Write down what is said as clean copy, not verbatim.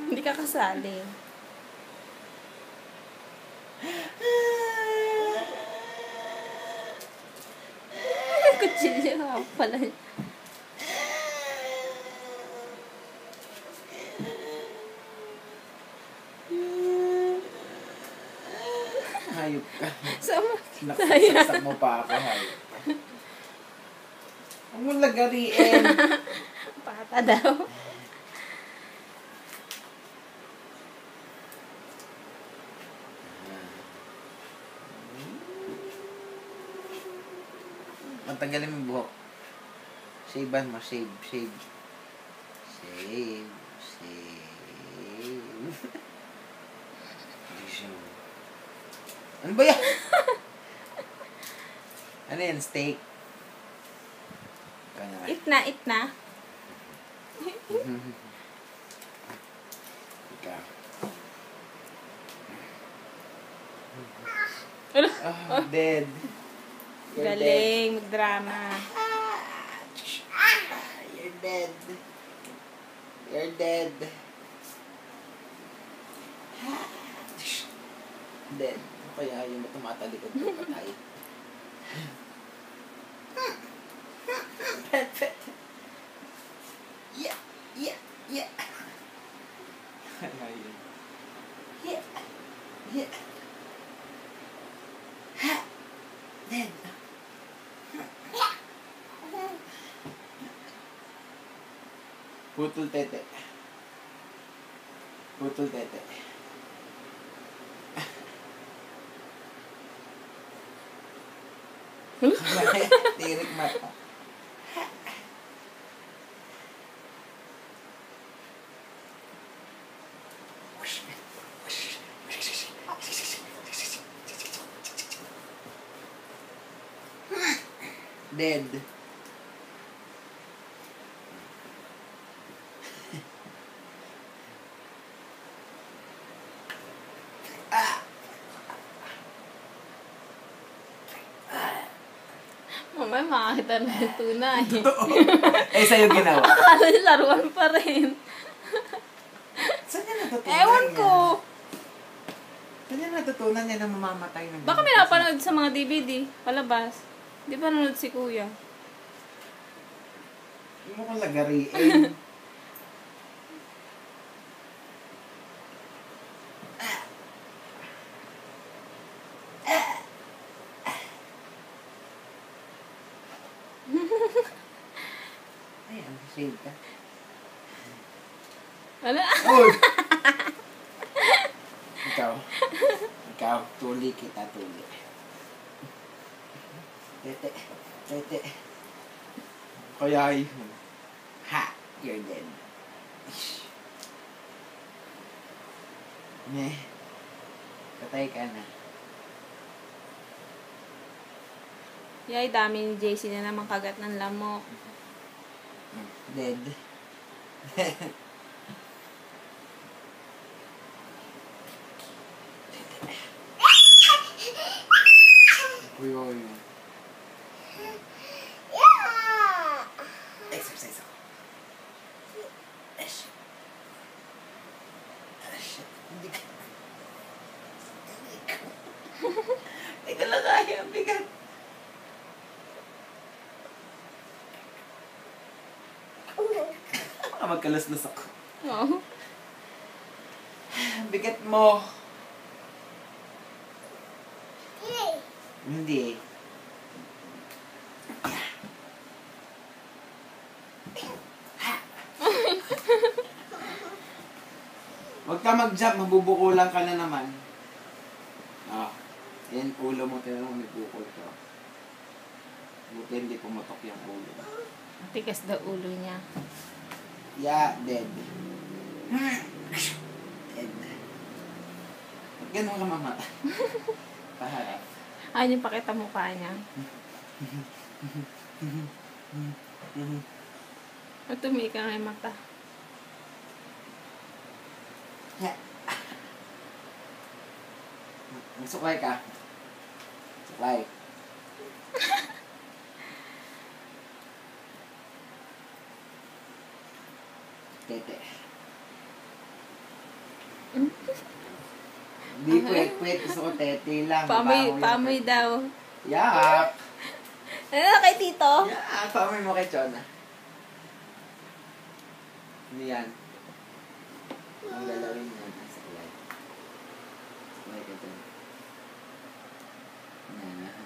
Hindi ka kasali. Kutsilyo nga pala. Hayop ka. Sama. Nakasaksak mo pa ako, hayop ka. Huwag mo lagariin. Pata daw. Matagalin mo yung buhok. Shavean mo, shave. Shave. Ano ba yan? Ano yan? Steak? Eat na. Ikaw. Oh, dead. You're Galing, magdrama. You're dead. You're dead. Dead. Kaya yung tumatalikod ko patay. Pet. Yeah. Yeah. Dead. Putol tete. Tirik mata. Dead. Mamaya makakita na yung tunay. Sa'yo ginawa. Akala niya laruan pa rin. Saan niya natutunan Ewan ko. Saan niya natutunan niya na mamamatay ng Baka may napanood sa mga DVD. Palabas. Di ba nanood si kuya? Hindi mo kong lagariin. Ayan, shave ka. Ano? Oh! Ikaw, tuli kita, tuli. Tete. Kaya yun. Ha! You're dead. Patay ka na. Yay, dami ni JC na naman kagat ng lamok. Dead. Uy. Exercise ako. Hindi ka. Ito lang kaya, bigat. Baka magkalaslas ako. Oo. Bigat mo. Hindi. Huwag ka mag-jump, mabubukulan ka na naman. Yan, ulo mo, tinanong mo, may bukol ka. Buti hindi pumutok yung ulo. Tigas daw ulo niya. Yeah, dead. Dead. Ba't ganun ka mamata? Paharap. Ayun yung pakita mukha niya. At tumiik ka ng mata. Yeah. Suklay ka. Suklay. Tete. Hindi puwet-puwet. Gusto ko tete lang. Pamoy daw. Yak! Ano na kay Tito? Yak! Pamoy mo kay Chona. Ano yan? Ang galawin yan. Nasa light. Light ito. Yan.